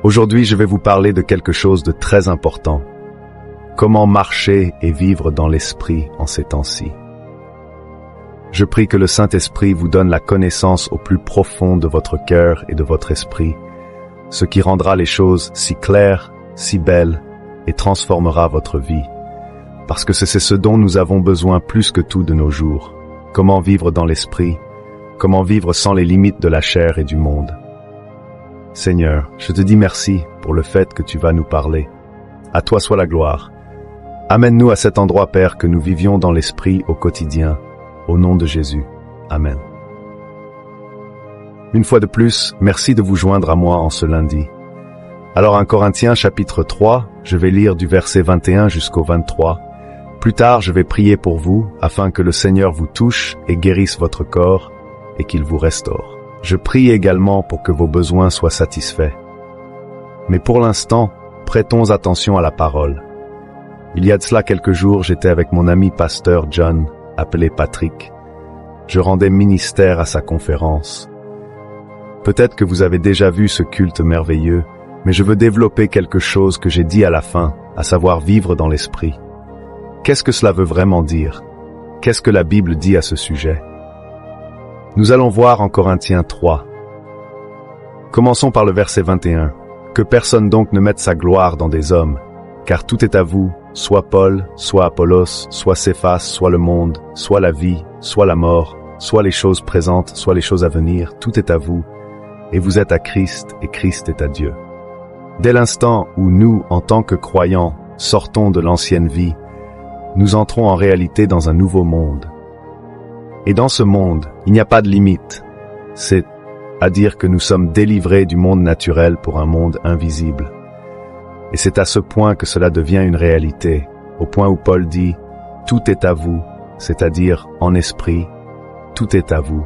Aujourd'hui, je vais vous parler de quelque chose de très important. Comment marcher et vivre dans l'esprit en ces temps-ci. Je prie que le Saint-Esprit vous donne la connaissance au plus profond de votre cœur et de votre esprit, ce qui rendra les choses si claires, si belles et transformera votre vie. Parce que c'est ce dont nous avons besoin plus que tout de nos jours. Comment vivre dans l'esprit, comment vivre sans les limites de la chair et du monde. Seigneur, je te dis merci pour le fait que tu vas nous parler. À toi soit la gloire. Amène-nous à cet endroit, Père, que nous vivions dans l'esprit au quotidien, au nom de Jésus. Amen. Une fois de plus, merci de vous joindre à moi en ce lundi. Alors 1 Corinthiens chapitre 3, je vais lire du verset 21 jusqu'au 23. Plus tard, je vais prier pour vous, afin que le Seigneur vous touche et guérisse votre corps, et qu'il vous restaure. Je prie également pour que vos besoins soient satisfaits. Mais pour l'instant, prêtons attention à la parole. Il y a de cela quelques jours, j'étais avec mon ami pasteur John, appelé Patrick. Je rendais ministère à sa conférence. Peut-être que vous avez déjà vu ce culte merveilleux, mais je veux développer quelque chose que j'ai dit à la fin, à savoir vivre dans l'esprit. Qu'est-ce que cela veut vraiment dire? Qu'est-ce que la Bible dit à ce sujet? Nous allons voir en Corinthiens 3. Commençons par le verset 21. Que personne donc ne mette sa gloire dans des hommes, car tout est à vous, soit Paul, soit Apollos, soit Céphas, soit le monde, soit la vie, soit la mort, soit les choses présentes, soit les choses à venir, tout est à vous, et vous êtes à Christ, et Christ est à Dieu. Dès l'instant où nous, en tant que croyants, sortons de l'ancienne vie, nous entrons en réalité dans un nouveau monde. Et dans ce monde, il n'y a pas de limite. C'est-à-dire que nous sommes délivrés du monde naturel pour un monde invisible. Et c'est à ce point que cela devient une réalité, au point où Paul dit « Tout est à vous », c'est-à-dire en esprit, tout est à vous.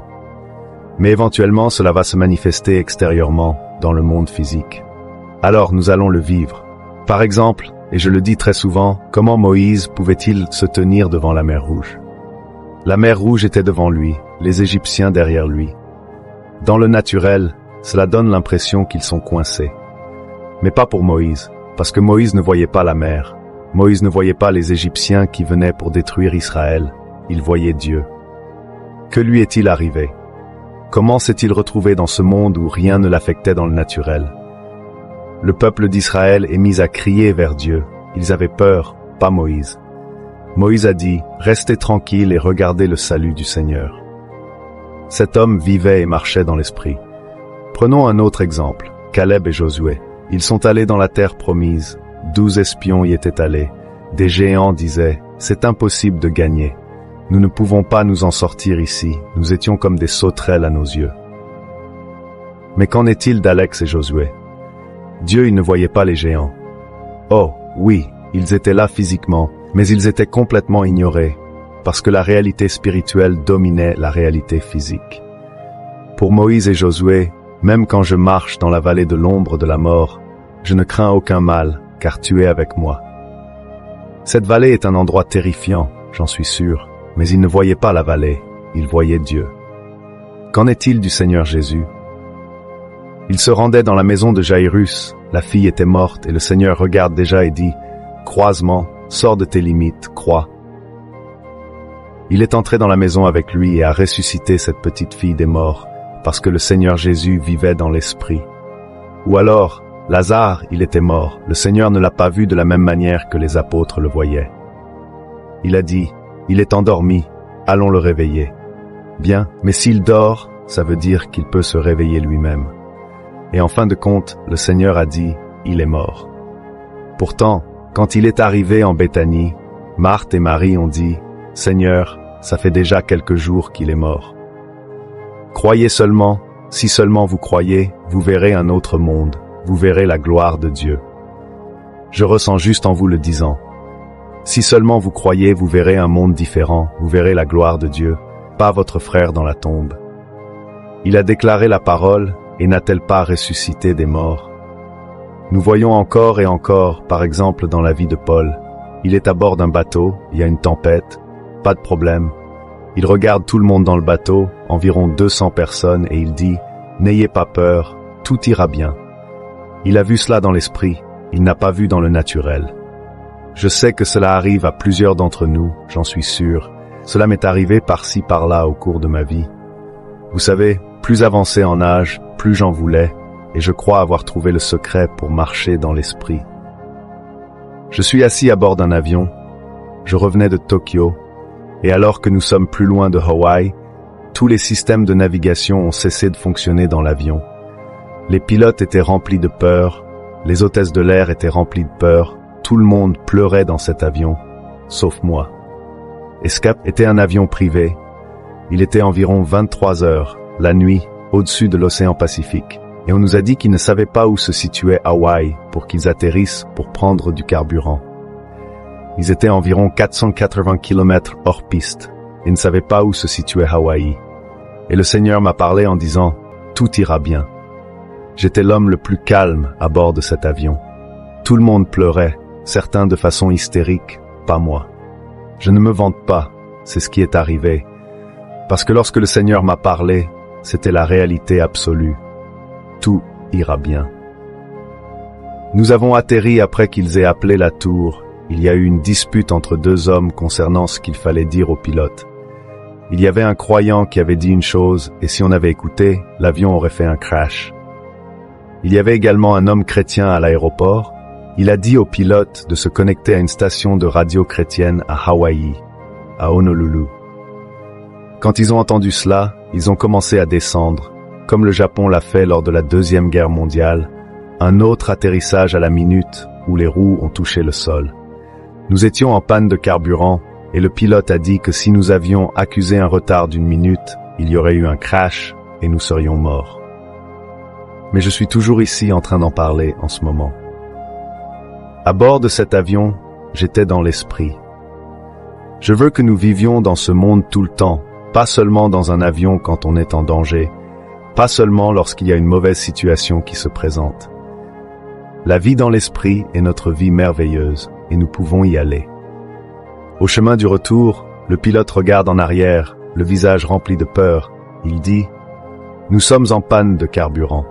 Mais éventuellement, cela va se manifester extérieurement, dans le monde physique. Alors nous allons le vivre. Par exemple, et je le dis très souvent, comment Moïse pouvait-il se tenir devant la mer Rouge? La mer Rouge était devant lui, les Égyptiens derrière lui. Dans le naturel, cela donne l'impression qu'ils sont coincés. Mais pas pour Moïse, parce que Moïse ne voyait pas la mer. Moïse ne voyait pas les Égyptiens qui venaient pour détruire Israël. Il voyait Dieu. Que lui est-il arrivé? Comment s'est-il retrouvé dans ce monde où rien ne l'affectait dans le naturel? Le peuple d'Israël est mis à crier vers Dieu. Ils avaient peur, pas Moïse. Moïse a dit « Restez tranquilles et regardez le salut du Seigneur ». Cet homme vivait et marchait dans l'esprit. Prenons un autre exemple, Caleb et Josué. Ils sont allés dans la terre promise. 12 espions y étaient allés. Des géants disaient « C'est impossible de gagner. Nous ne pouvons pas nous en sortir ici. Nous étions comme des sauterelles à nos yeux. » Mais qu'en est-il d'Alex et Josué? Dieu, il ne voyait pas les géants. Oh, oui, ils étaient là physiquement, mais ils étaient complètement ignorés, parce que la réalité spirituelle dominait la réalité physique. Pour Moïse et Josué, même quand je marche dans la vallée de l'ombre de la mort, je ne crains aucun mal, car tu es avec moi. Cette vallée est un endroit terrifiant, j'en suis sûr, mais ils ne voyaient pas la vallée, ils voyaient Dieu. Qu'en est-il du Seigneur Jésus? Il se rendait dans la maison de Jairus, la fille était morte et le Seigneur regarde déjà et dit « Croisement, sors de tes limites, crois ». Il est entré dans la maison avec lui et a ressuscité cette petite fille des morts, parce que le Seigneur Jésus vivait dans l'esprit. Ou alors, Lazare, il était mort, le Seigneur ne l'a pas vu de la même manière que les apôtres le voyaient. Il a dit « Il est endormi, allons le réveiller ». Bien, mais s'il dort, ça veut dire qu'il peut se réveiller lui-même. Et en fin de compte, le Seigneur a dit, il est mort. Pourtant, quand il est arrivé en Béthanie, Marthe et Marie ont dit, Seigneur, ça fait déjà quelques jours qu'il est mort. Croyez seulement, si seulement vous croyez, vous verrez un autre monde, vous verrez la gloire de Dieu. Je ressens juste en vous le disant. Si seulement vous croyez, vous verrez un monde différent, vous verrez la gloire de Dieu, pas votre frère dans la tombe. Il a déclaré la parole, et n'a-t-elle pas ressuscité des morts? Nous voyons encore et encore, par exemple dans la vie de Paul. Il est à bord d'un bateau, il y a une tempête, pas de problème. Il regarde tout le monde dans le bateau, environ 200 personnes, et il dit « N'ayez pas peur, tout ira bien ». Il a vu cela dans l'esprit, il n'a pas vu dans le naturel. Je sais que cela arrive à plusieurs d'entre nous, j'en suis sûr. Cela m'est arrivé par-ci par-là au cours de ma vie. Vous savez, plus avancé en âge, plus j'en voulais, et je crois avoir trouvé le secret pour marcher dans l'esprit. Je suis assis à bord d'un avion, je revenais de Tokyo, et alors que nous sommes plus loin de Hawaï, tous les systèmes de navigation ont cessé de fonctionner dans l'avion. Les pilotes étaient remplis de peur, les hôtesses de l'air étaient remplies de peur, tout le monde pleurait dans cet avion, sauf moi. Escape était un avion privé. Il était environ 23 heures, la nuit, au-dessus de l'océan Pacifique, et on nous a dit qu'ils ne savaient pas où se situait Hawaï pour qu'ils atterrissent pour prendre du carburant. Ils étaient environ 480 km hors piste et ne savaient pas où se situait Hawaï. Et le Seigneur m'a parlé en disant « Tout ira bien ». J'étais l'homme le plus calme à bord de cet avion. Tout le monde pleurait, certains de façon hystérique, pas moi. Je ne me vante pas, c'est ce qui est arrivé. Parce que lorsque le Seigneur m'a parlé, c'était la réalité absolue. Tout ira bien. Nous avons atterri après qu'ils aient appelé la tour. Il y a eu une dispute entre deux hommes concernant ce qu'il fallait dire au pilote. Il y avait un croyant qui avait dit une chose, et si on avait écouté, l'avion aurait fait un crash. Il y avait également un homme chrétien à l'aéroport. Il a dit au pilote de se connecter à une station de radio chrétienne à Hawaï, à Honolulu. Quand ils ont entendu cela, ils ont commencé à descendre, comme le Japon l'a fait lors de la Deuxième Guerre mondiale, un autre atterrissage à la minute où les roues ont touché le sol. Nous étions en panne de carburant et le pilote a dit que si nous avions accusé un retard d'1 minute, il y aurait eu un crash et nous serions morts. Mais je suis toujours ici en train d'en parler en ce moment. À bord de cet avion, j'étais dans l'esprit. Je veux que nous vivions dans ce monde tout le temps, pas seulement dans un avion quand on est en danger, pas seulement lorsqu'il y a une mauvaise situation qui se présente. La vie dans l'esprit est notre vie merveilleuse et nous pouvons y aller. Au chemin du retour, le pilote regarde en arrière, le visage rempli de peur. Il dit « Nous sommes en panne de carburant ».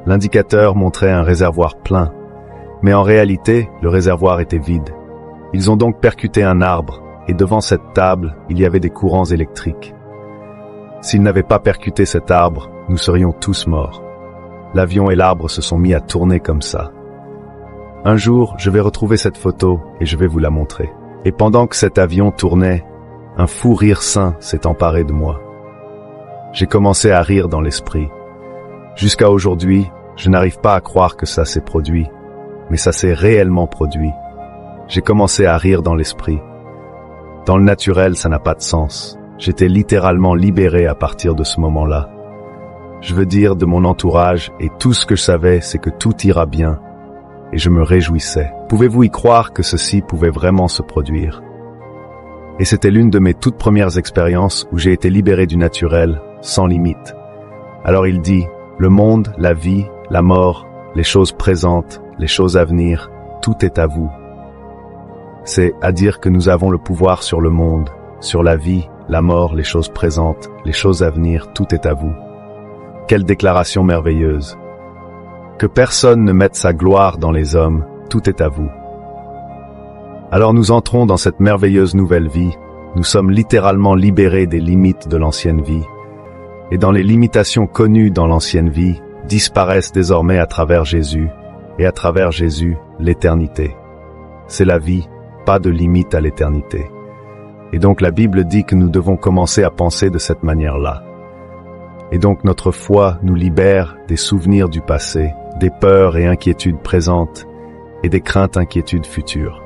L'indicateur montrait un réservoir plein, mais en réalité, le réservoir était vide. Ils ont donc percuté un arbre, et devant cette table, il y avait des courants électriques. S'ils n'avaient pas percuté cet arbre, nous serions tous morts. L'avion et l'arbre se sont mis à tourner comme ça. Un jour, je vais retrouver cette photo et je vais vous la montrer. Et pendant que cet avion tournait, un fou rire sain s'est emparé de moi. J'ai commencé à rire dans l'esprit. Jusqu'à aujourd'hui, je n'arrive pas à croire que ça s'est produit, mais ça s'est réellement produit. J'ai commencé à rire dans l'esprit. Dans le naturel, ça n'a pas de sens. J'étais littéralement libéré à partir de ce moment-là. Je veux dire de mon entourage, et tout ce que je savais, c'est que tout ira bien. Et je me réjouissais. Pouvez-vous y croire que ceci pouvait vraiment se produire? Et c'était l'une de mes toutes premières expériences où j'ai été libéré du naturel, sans limite. Alors il dit, le monde, la vie, la mort, les choses présentes, les choses à venir, tout est à vous. C'est à dire que nous avons le pouvoir sur le monde, sur la vie, la mort, les choses présentes, les choses à venir, tout est à vous. Quelle déclaration merveilleuse! Que personne ne mette sa gloire dans les hommes, tout est à vous. Alors nous entrons dans cette merveilleuse nouvelle vie, nous sommes littéralement libérés des limites de l'ancienne vie, et dans les limitations connues dans l'ancienne vie, disparaissent désormais à travers Jésus, et à travers Jésus, l'éternité. C'est la vie, pas de limite à l'éternité. Et donc la Bible dit que nous devons commencer à penser de cette manière-là. Et donc notre foi nous libère des souvenirs du passé, des peurs et inquiétudes présentes, et des craintes inquiétudes futures.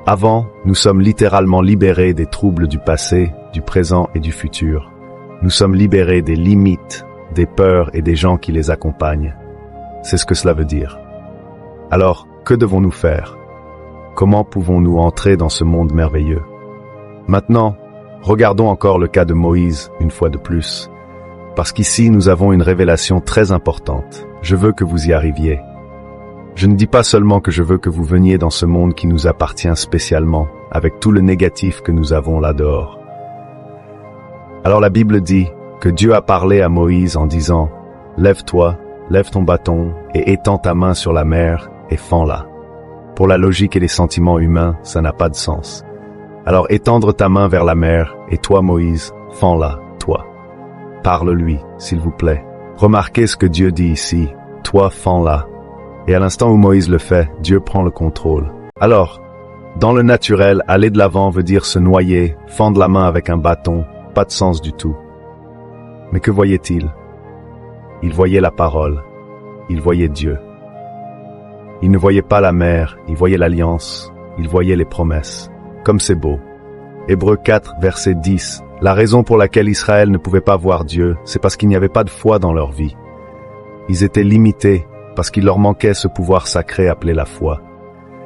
Avant, nous sommes littéralement libérés des troubles du passé, du présent et du futur. Nous sommes libérés des limites, des peurs et des gens qui les accompagnent. C'est ce que cela veut dire. Alors, que devons-nous faire? Comment pouvons-nous entrer dans ce monde merveilleux? Maintenant, regardons encore le cas de Moïse une fois de plus. Parce qu'ici, nous avons une révélation très importante. Je veux que vous y arriviez. Je ne dis pas seulement que je veux que vous veniez dans ce monde qui nous appartient spécialement, avec tout le négatif que nous avons là dehors. Alors la Bible dit que Dieu a parlé à Moïse en disant « Lève-toi, lève ton bâton et étends ta main sur la mer et fends-la. Pour la logique et les sentiments humains, ça n'a pas de sens. Alors étendre ta main vers la mer, et toi Moïse, fends-la, toi. Parle-lui, s'il vous plaît. Remarquez ce que Dieu dit ici, toi fends-la. Et à l'instant où Moïse le fait, Dieu prend le contrôle. Alors, dans le naturel, aller de l'avant veut dire se noyer, fendre la main avec un bâton, pas de sens du tout. Mais que voyait-il? Il voyait la parole, il voyait Dieu. Il ne voyait pas la mer, il voyait l'alliance, il voyait les promesses. Comme c'est beau. Hébreux 4, verset 10. La raison pour laquelle Israël ne pouvait pas voir Dieu, c'est parce qu'il n'y avait pas de foi dans leur vie. Ils étaient limités parce qu'il leur manquait ce pouvoir sacré appelé la foi.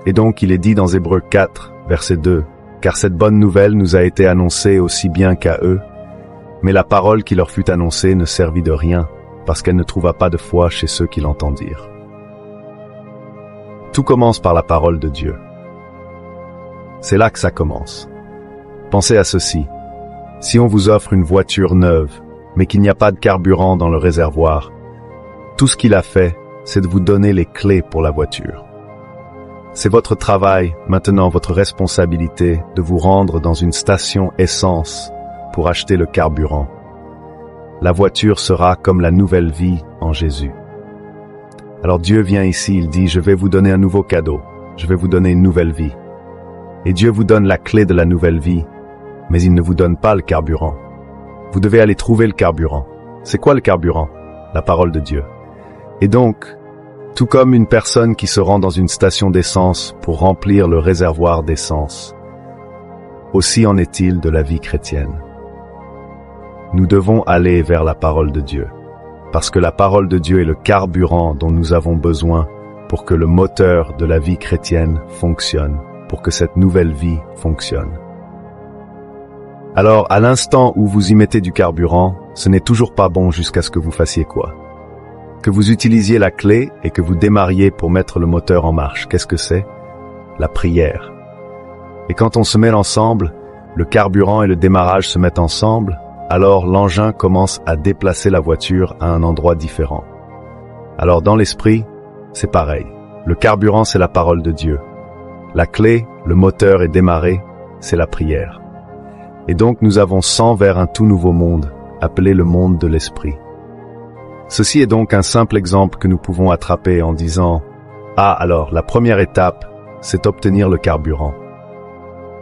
Et donc il est dit dans Hébreux 4, verset 2, « Car cette bonne nouvelle nous a été annoncée aussi bien qu'à eux, mais la parole qui leur fut annoncée ne servit de rien, parce qu'elle ne trouva pas de foi chez ceux qui l'entendirent. » Tout commence par la parole de Dieu. C'est là que ça commence. Pensez à ceci. Si on vous offre une voiture neuve, mais qu'il n'y a pas de carburant dans le réservoir, tout ce qu'il a fait, c'est de vous donner les clés pour la voiture. C'est votre travail, maintenant votre responsabilité, de vous rendre dans une station essence pour acheter le carburant. La voiture sera comme la nouvelle vie en Jésus. Alors Dieu vient ici, il dit, je vais vous donner un nouveau cadeau, je vais vous donner une nouvelle vie. Et Dieu vous donne la clé de la nouvelle vie, mais il ne vous donne pas le carburant. Vous devez aller trouver le carburant. C'est quoi le carburant? La parole de Dieu. Et donc, tout comme une personne qui se rend dans une station d'essence pour remplir le réservoir d'essence, aussi en est-il de la vie chrétienne. Nous devons aller vers la parole de Dieu, parce que la parole de Dieu est le carburant dont nous avons besoin pour que le moteur de la vie chrétienne fonctionne, pour que cette nouvelle vie fonctionne. Alors, à l'instant où vous y mettez du carburant, ce n'est toujours pas bon jusqu'à ce que vous fassiez quoi? Que vous utilisiez la clé et que vous démarriez pour mettre le moteur en marche. Qu'est-ce que c'est? La prière. Et quand on se met ensemble, le carburant et le démarrage se mettent ensemble, alors l'engin commence à déplacer la voiture à un endroit différent. Alors dans l'esprit, c'est pareil. Le carburant, c'est la parole de Dieu. La clé, le moteur est démarré, c'est la prière. Et donc nous avançons vers un tout nouveau monde, appelé le monde de l'esprit. Ceci est donc un simple exemple que nous pouvons attraper en disant « Ah, alors, la première étape, c'est obtenir le carburant.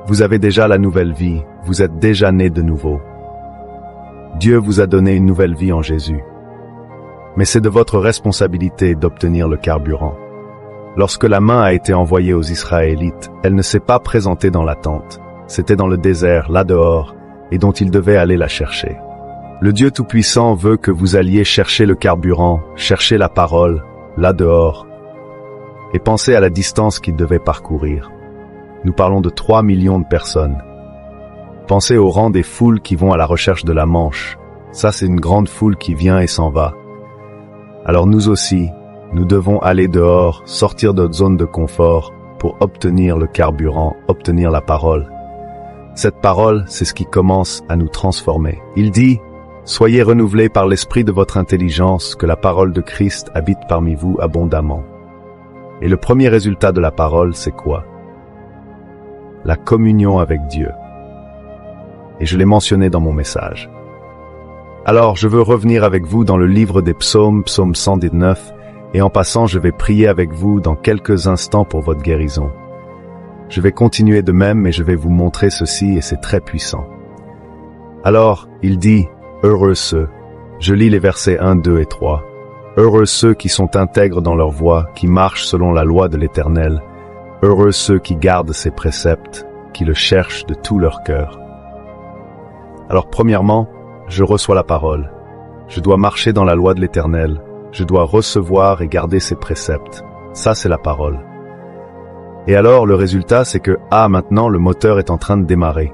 Vous avez déjà la nouvelle vie, vous êtes déjà né de nouveau. Dieu vous a donné une nouvelle vie en Jésus. Mais c'est de votre responsabilité d'obtenir le carburant. Lorsque la main a été envoyée aux Israélites, elle ne s'est pas présentée dans la tente. C'était dans le désert, là dehors, et dont ils devaient aller la chercher. Le Dieu Tout-Puissant veut que vous alliez chercher le carburant, chercher la parole, là dehors, et pensez à la distance qu'il devait parcourir. Nous parlons de 3 millions de personnes. Pensez au rang des foules qui vont à la recherche de la manche. Ça, c'est une grande foule qui vient et s'en va. Alors nous aussi, nous devons aller dehors, sortir de notre zone de confort pour obtenir le carburant, obtenir la parole. Cette parole, c'est ce qui commence à nous transformer. Il dit: soyez renouvelés par l'esprit de votre intelligence, que la parole de Christ habite parmi vous abondamment. Et le premier résultat de la parole, c'est quoi? La communion avec Dieu. Et je l'ai mentionné dans mon message. Alors, je veux revenir avec vous dans le livre des psaumes, psaume 119, et en passant, je vais prier avec vous dans quelques instants pour votre guérison. Je vais continuer de même, mais je vais vous montrer ceci, et c'est très puissant. Alors, il dit: heureux ceux. Je lis les versets 1, 2 et 3. Heureux ceux qui sont intègres dans leur voie, qui marchent selon la loi de l'Éternel. Heureux ceux qui gardent ses préceptes, qui le cherchent de tout leur cœur. Alors premièrement, je reçois la parole. Je dois marcher dans la loi de l'Éternel. Je dois recevoir et garder ses préceptes. Ça, c'est la parole. Et alors, le résultat, c'est que, maintenant, le moteur est en train de démarrer.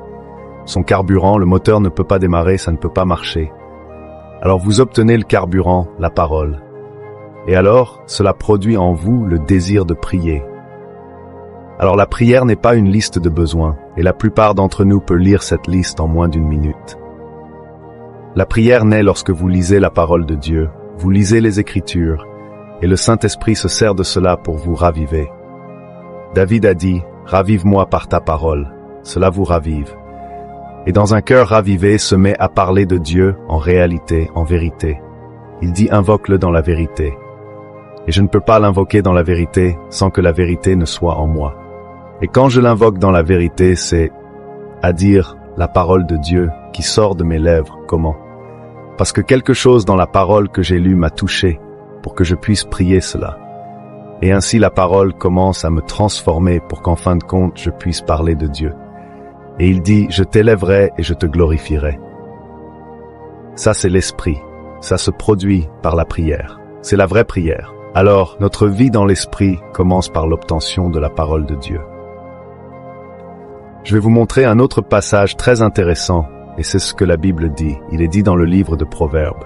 Son carburant, le moteur ne peut pas démarrer, ça ne peut pas marcher. Alors vous obtenez le carburant, la parole. Et alors, cela produit en vous le désir de prier. Alors la prière n'est pas une liste de besoins, et la plupart d'entre nous peut lire cette liste en moins d'une minute. La prière naît lorsque vous lisez la parole de Dieu, vous lisez les Écritures, et le Saint-Esprit se sert de cela pour vous raviver. David a dit, « Ravive-moi par ta parole », cela vous ravive. Et dans un cœur ravivé se met à parler de Dieu en réalité, en vérité. Il dit, « Invoque-le dans la vérité ». Et je ne peux pas l'invoquer dans la vérité sans que la vérité ne soit en moi. Et quand je l'invoque dans la vérité, c'est à dire la parole de Dieu qui sort de mes lèvres. Comment? Parce que quelque chose dans la parole que j'ai lue m'a touché pour que je puisse prier cela. Et ainsi la parole commence à me transformer pour qu'en fin de compte je puisse parler de Dieu. Et il dit, je t'élèverai et je te glorifierai. Ça c'est l'esprit, ça se produit par la prière. C'est la vraie prière. Alors notre vie dans l'esprit commence par l'obtention de la parole de Dieu. Je vais vous montrer un autre passage très intéressant, et c'est ce que la Bible dit. Il est dit dans le livre de Proverbes.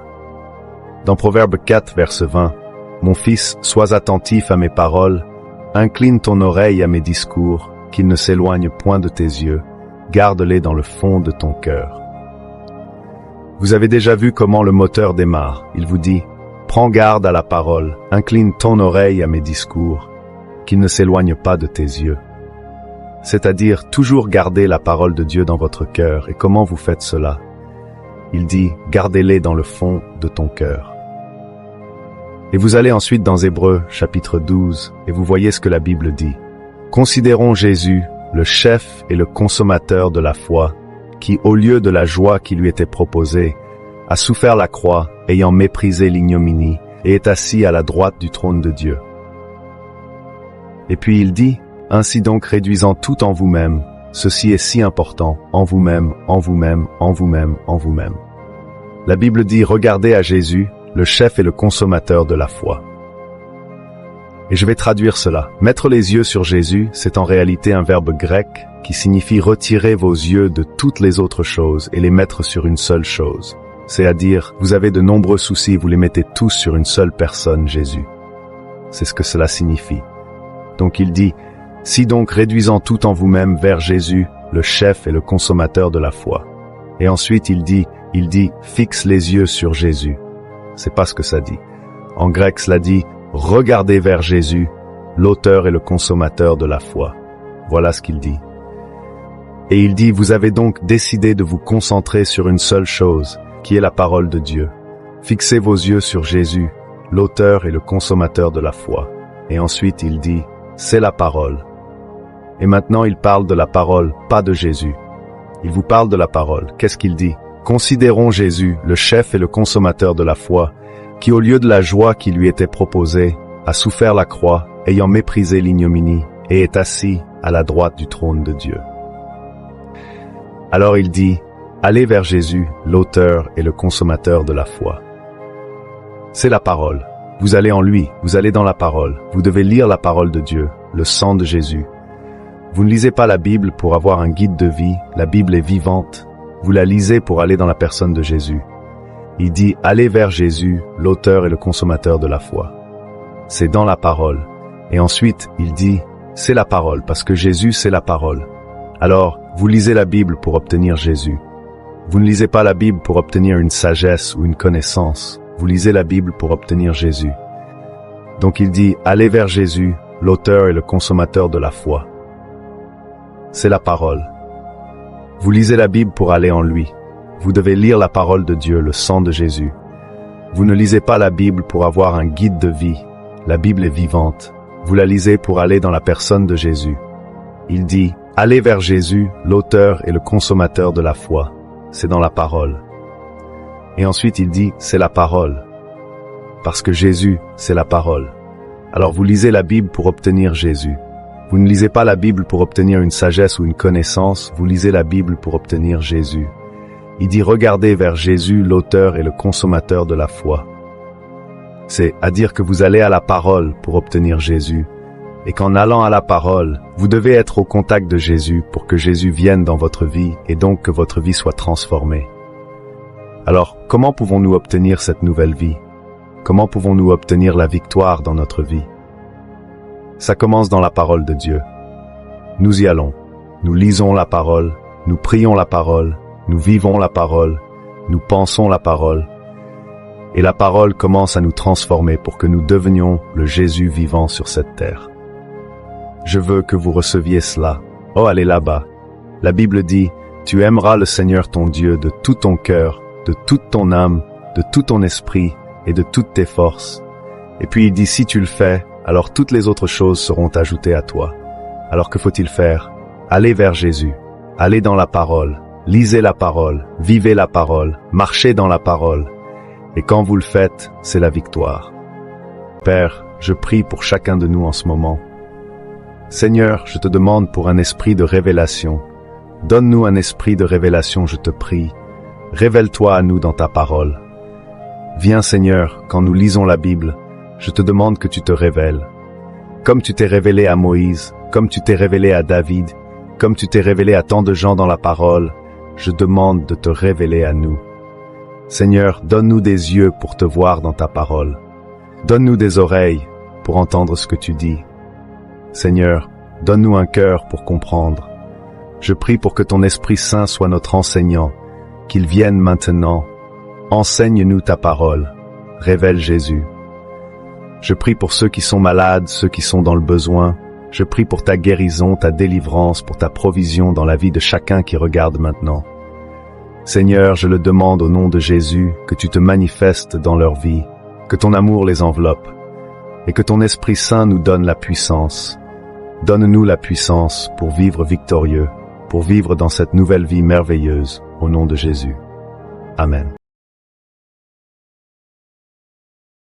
Dans Proverbe 4, verset 20, « Mon fils, sois attentif à mes paroles, incline ton oreille à mes discours, qu'ils ne s'éloignent point de tes yeux, garde-les dans le fond de ton cœur. » Vous avez déjà vu comment le moteur démarre. Il vous dit, « Prends garde à la parole, incline ton oreille à mes discours, qu'ils ne s'éloignent pas de tes yeux. » C'est-à-dire toujours garder la parole de Dieu dans votre cœur. Et comment vous faites cela? Il dit, gardez-les dans le fond de ton cœur. Et vous allez ensuite dans Hébreux, chapitre 12, et vous voyez ce que la Bible dit. Considérons Jésus, le chef et le consommateur de la foi, qui, au lieu de la joie qui lui était proposée, a souffert la croix, ayant méprisé l'ignominie, et est assis à la droite du trône de Dieu. Et puis il dit, ainsi donc réduisant tout en vous-même, ceci est si important, en vous-même, en vous-même, en vous-même, en vous-même. La Bible dit, regardez à Jésus, le chef et le consommateur de la foi. Et je vais traduire cela. Mettre les yeux sur Jésus, c'est en réalité un verbe grec qui signifie retirer vos yeux de toutes les autres choses et les mettre sur une seule chose. C'est-à-dire, vous avez de nombreux soucis, vous les mettez tous sur une seule personne, Jésus. C'est ce que cela signifie. Donc il dit, si donc réduisant tout en vous-même vers Jésus, le chef et le consommateur de la foi. Et ensuite il dit, fixe les yeux sur Jésus. C'est pas ce que ça dit. En grec cela dit, regardez vers Jésus, l'auteur et le consommateur de la foi. Voilà ce qu'il dit. Et il dit, vous avez donc décidé de vous concentrer sur une seule chose, qui est la parole de Dieu. Fixez vos yeux sur Jésus, l'auteur et le consommateur de la foi. Et ensuite il dit, c'est la parole. Et maintenant il parle de la parole, pas de Jésus. Il vous parle de la parole. Qu'est-ce qu'il dit? Considérons Jésus, le chef et le consommateur de la foi, qui au lieu de la joie qui lui était proposée, a souffert la croix, ayant méprisé l'ignominie, et est assis à la droite du trône de Dieu. Alors il dit, allez vers Jésus, l'auteur et le consommateur de la foi. C'est la parole. Vous allez en lui, vous allez dans la parole. Vous devez lire la parole de Dieu, le sang de Jésus. Vous ne lisez pas la Bible pour avoir un guide de vie, la Bible est vivante. Vous la lisez pour aller dans la personne de Jésus. Il dit, allez vers Jésus, l'auteur et le consommateur de la foi. C'est dans la parole. Et ensuite, il dit, c'est la parole, parce que Jésus, c'est la parole. Alors, vous lisez la Bible pour obtenir Jésus. Vous ne lisez pas la Bible pour obtenir une sagesse ou une connaissance. Vous lisez la Bible pour obtenir Jésus. Donc il dit, allez vers Jésus, l'auteur et le consommateur de la foi. C'est la parole. Vous lisez la Bible pour aller en lui. Vous devez lire la parole de Dieu, le sang de Jésus. Vous ne lisez pas la Bible pour avoir un guide de vie. La Bible est vivante. Vous la lisez pour aller dans la personne de Jésus. Il dit, allez vers Jésus, l'auteur et le consommateur de la foi. C'est dans la parole. Et ensuite il dit, c'est la parole. Parce que Jésus, c'est la parole. Alors vous lisez la Bible pour obtenir Jésus. Vous ne lisez pas la Bible pour obtenir une sagesse ou une connaissance, vous lisez la Bible pour obtenir Jésus. Il dit, regardez vers Jésus, l'auteur et le consommateur de la foi. C'est à dire que vous allez à la parole pour obtenir Jésus. Et qu'en allant à la parole, vous devez être au contact de Jésus pour que Jésus vienne dans votre vie et donc que votre vie soit transformée. Alors, comment pouvons-nous obtenir cette nouvelle vie? Comment pouvons-nous obtenir la victoire dans notre vie? Ça commence dans la parole de Dieu. Nous y allons. Nous lisons la parole, nous prions la parole, nous vivons la parole, nous pensons la parole. et la parole commence à nous transformer pour que nous devenions le Jésus vivant sur cette terre. Je veux que vous receviez cela. Oh, allez là-bas. La Bible dit, tu aimeras le Seigneur ton Dieu de tout ton cœur, de toute ton âme, de tout ton esprit et de toutes tes forces. Et puis il dit, si tu le fais, alors toutes les autres choses seront ajoutées à toi. Alors que faut-il faire? Allez vers Jésus. Allez dans la parole. Lisez la parole. Vivez la parole. Marchez dans la parole. Et quand vous le faites, c'est la victoire. Père, je prie pour chacun de nous en ce moment. Seigneur, je te demande pour un esprit de révélation. Donne-nous un esprit de révélation, je te prie. Révèle-toi à nous dans ta parole. Viens Seigneur, quand nous lisons la Bible, je te demande que tu te révèles. Comme tu t'es révélé à Moïse, comme tu t'es révélé à David, comme tu t'es révélé à tant de gens dans la parole, je demande de te révéler à nous. Seigneur, donne-nous des yeux pour te voir dans ta parole. Donne-nous des oreilles pour entendre ce que tu dis. Seigneur, donne-nous un cœur pour comprendre. Je prie pour que ton Esprit Saint soit notre enseignant, qu'il vienne maintenant. Enseigne-nous ta parole. Révèle Jésus. Je prie pour ceux qui sont malades, ceux qui sont dans le besoin. Je prie pour ta guérison, ta délivrance, pour ta provision dans la vie de chacun qui regarde maintenant. Seigneur, je le demande au nom de Jésus, que tu te manifestes dans leur vie, que ton amour les enveloppe, et que ton Esprit Saint nous donne la puissance. Donne-nous la puissance pour vivre victorieux, pour vivre dans cette nouvelle vie merveilleuse, au nom de Jésus. Amen.